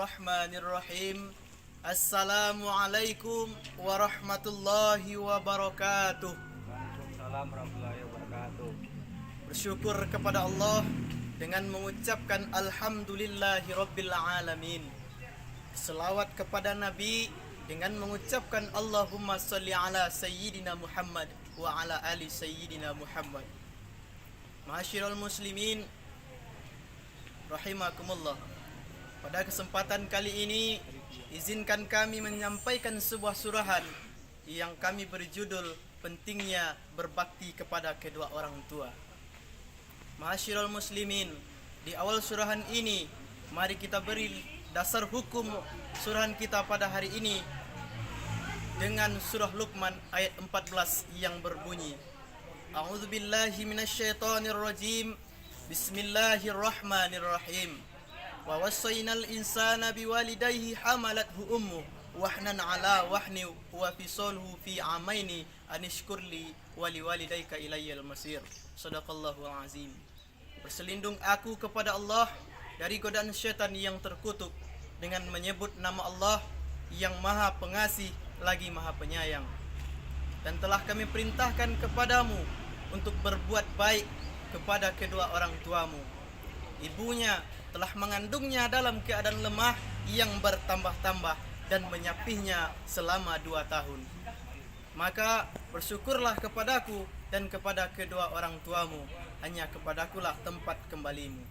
Bismillahirrahmanirrahim. Assalamualaikum warahmatullahi wabarakatuh. Waalaikumsalam warahmatullahi wabarakatuh. Bersyukur kepada Allah dengan mengucapkan Alhamdulillahi Rabbil Alamin. Selawat kepada Nabi dengan mengucapkan Allahumma salli ala Sayyidina Muhammad wa ala ali Sayyidina Muhammad. Ma'asyiral muslimin rahimakumullah. Pada kesempatan kali ini izinkan kami menyampaikan sebuah surahan yang kami berjudul pentingnya berbakti kepada kedua orang tua. Ma'asyiral muslimin, di awal surahan ini mari kita beri dasar hukum surahan kita pada hari ini dengan surah Luqman ayat 14 yang berbunyi, A'udzubillahi minasyaitonirrajim. Bismillahirrahmanirrahim. Wa wassaynal insana biwalidayhi hamalathu ummuhu wahnan ala wahni wa fisaluhu fi amaini anishkurli wa liwalidayka ilayyal masir. Shadaqallahul azim. Berselindung aku kepada Allah dari godaan syaitan yang terkutuk dengan menyebut nama Allah yang Maha Pengasih lagi Maha Penyayang. Dan telah kami perintahkan kepadamu untuk berbuat baik kepada kedua orang tuamu. Ibunya telah mengandungnya dalam keadaan lemah yang bertambah-tambah dan menyapihnya selama 2 tahun. Maka bersyukurlah kepadaku dan kepada kedua orang tuamu, hanya kepadakulah tempat kembalimu.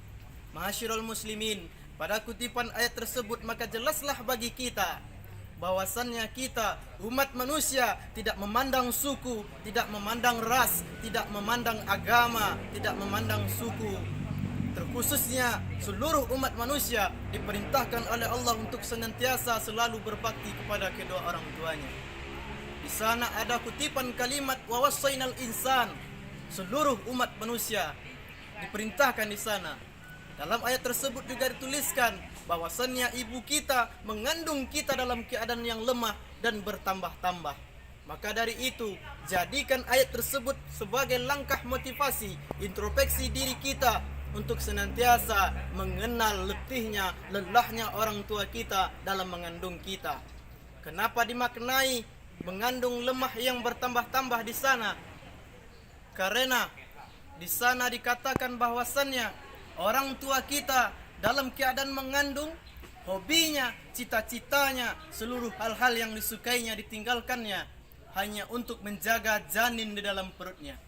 Ma'asyiral muslimin, pada kutipan ayat tersebut maka jelaslah bagi kita bahwasannya kita umat manusia tidak memandang suku, tidak memandang ras, tidak memandang agama, tidak memandang suku. Terkhususnya seluruh umat manusia diperintahkan oleh Allah untuk senantiasa selalu berbakti kepada kedua orang tuanya. Di sana ada kutipan kalimat wa wassaynal insan. Seluruh umat manusia diperintahkan di sana. Dalam ayat tersebut juga dituliskan bahwasannya ibu kita mengandung kita dalam keadaan yang lemah dan bertambah-tambah. Maka dari itu, jadikan ayat tersebut sebagai langkah motivasi, introspeksi diri kita untuk senantiasa mengenal letihnya, lelahnya orang tua kita dalam mengandung kita. Kenapa dimaknai mengandung lemah yang bertambah-tambah di sana? Karena di sana dikatakan bahwasannya orang tua kita dalam keadaan mengandung, hobinya, cita-citanya, seluruh hal-hal yang disukainya ditinggalkannya hanya untuk menjaga janin di dalam perutnya.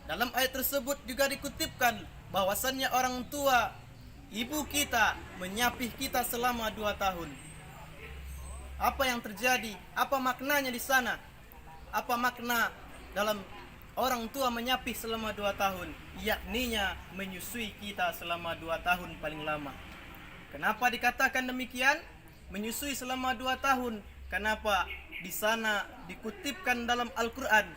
Dalam ayat tersebut juga dikutipkan bahwasannya orang tua, ibu kita menyapih kita selama 2 tahun. Apa yang terjadi? Apa maknanya di sana? Apa makna dalam orang tua menyapih selama 2 tahun? Yakninya menyusui kita selama 2 tahun paling lama. Kenapa dikatakan demikian? Menyusui selama 2 tahun. Kenapa? Di sana dikutipkan dalam Al-Quran,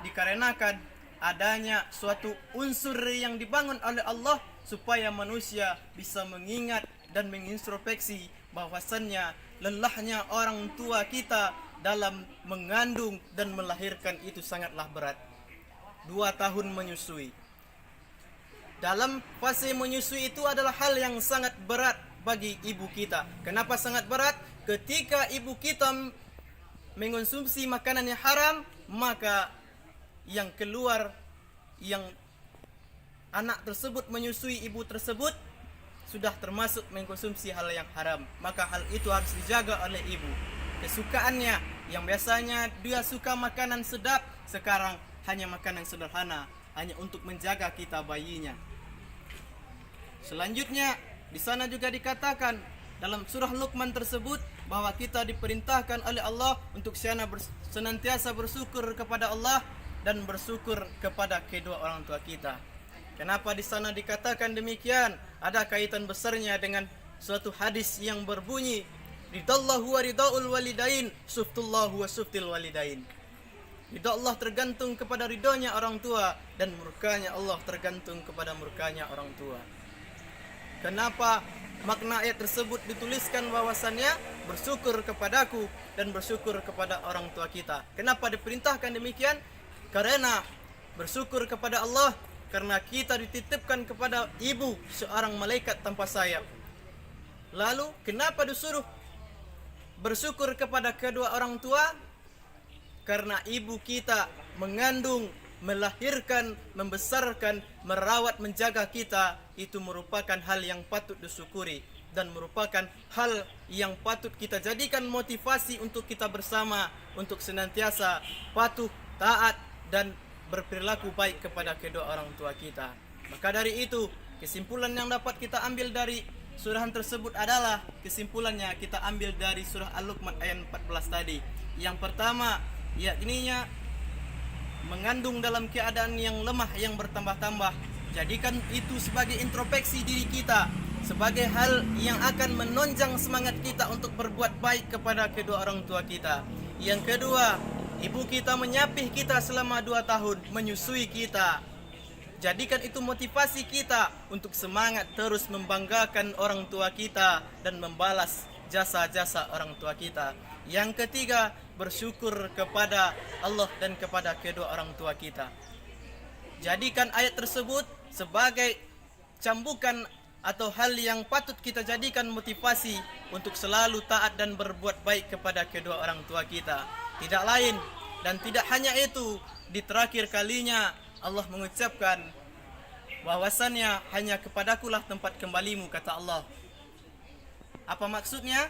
dikarenakan adanya suatu unsur yang dibangun oleh Allah supaya manusia bisa mengingat dan mengintrospeksi bahwasannya lelahnya orang tua kita dalam mengandung dan melahirkan itu sangatlah berat. 2 tahun menyusui. Dalam fase menyusui itu adalah hal yang sangat berat bagi ibu kita. Kenapa sangat berat? Ketika ibu kita mengonsumsi makanan yang haram, maka yang keluar, yang anak tersebut menyusui ibu tersebut sudah termasuk mengkonsumsi hal yang haram. Maka hal itu harus dijaga oleh ibu. Kesukaannya yang biasanya dia suka makanan sedap, sekarang hanya makanan sederhana, hanya untuk menjaga kita bayinya. Selanjutnya di sana juga dikatakan dalam surah Luqman tersebut bahwa kita diperintahkan oleh Allah untuk senantiasa bersyukur kepada Allah dan bersyukur kepada kedua orang tua kita. Kenapa di sana dikatakan demikian? Ada kaitan besarnya dengan suatu hadis yang berbunyi, ridallahu wa ridaul walidain, suftullahu wa suftil walidain. Ridha Allah tergantung kepada ridhonya orang tua dan murkanya Allah tergantung kepada murkanya orang tua. Kenapa makna ayat tersebut dituliskan bahwasannya bersyukur kepadaku dan bersyukur kepada orang tua kita? Kenapa diperintahkan demikian? Karena bersyukur kepada Allah karena kita dititipkan kepada ibu seorang malaikat tanpa sayap. Lalu kenapa disuruh bersyukur kepada kedua orang tua? Karena ibu kita mengandung, melahirkan, membesarkan, merawat, menjaga kita, itu merupakan hal yang patut disyukuri dan merupakan hal yang patut kita jadikan motivasi untuk kita bersama untuk senantiasa patuh, taat dan berperilaku baik kepada kedua orang tua kita. Maka dari itu, kesimpulan yang dapat kita ambil dari surah tersebut adalah, kesimpulannya kita ambil dari surah Al-Luqman ayat 14 tadi. Yang pertama, yakninya mengandung dalam keadaan yang lemah, yang bertambah-tambah. Jadikan itu sebagai introspeksi diri kita, sebagai hal yang akan menonjang semangat kita untuk berbuat baik kepada kedua orang tua kita. Yang kedua, ibu kita menyapih kita selama 2 tahun, menyusui kita. Jadikan itu motivasi kita untuk semangat terus membanggakan orang tua kita dan membalas jasa-jasa orang tua kita. Yang ketiga, bersyukur kepada Allah dan kepada kedua orang tua kita. Jadikan ayat tersebut sebagai cambukan atau hal yang patut kita jadikan motivasi untuk selalu taat dan berbuat baik kepada kedua orang tua kita. Tidak lain dan tidak hanya itu, di terakhir kalinya Allah mengucapkan bahwasannya hanya kepadakulah tempat kembalimu, kata Allah. Apa maksudnya?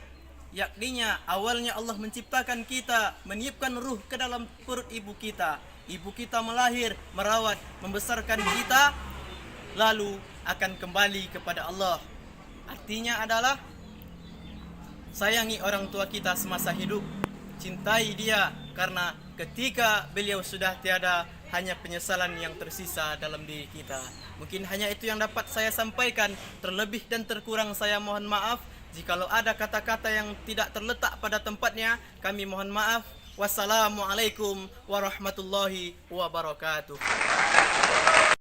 Yakninya awalnya Allah menciptakan kita, meniupkan ruh ke dalam perut ibu kita. Ibu kita melahir, merawat, membesarkan kita, lalu akan kembali kepada Allah. Artinya adalah sayangi orang tua kita semasa hidup, cintai dia, karena ketika beliau sudah tiada, hanya penyesalan yang tersisa dalam diri kita. Mungkin hanya itu yang dapat saya sampaikan. Terlebih dan terkurang saya mohon maaf. Jikalau ada kata-kata yang tidak terletak pada tempatnya, kami mohon maaf. Wassalamualaikum warahmatullahi wabarakatuh.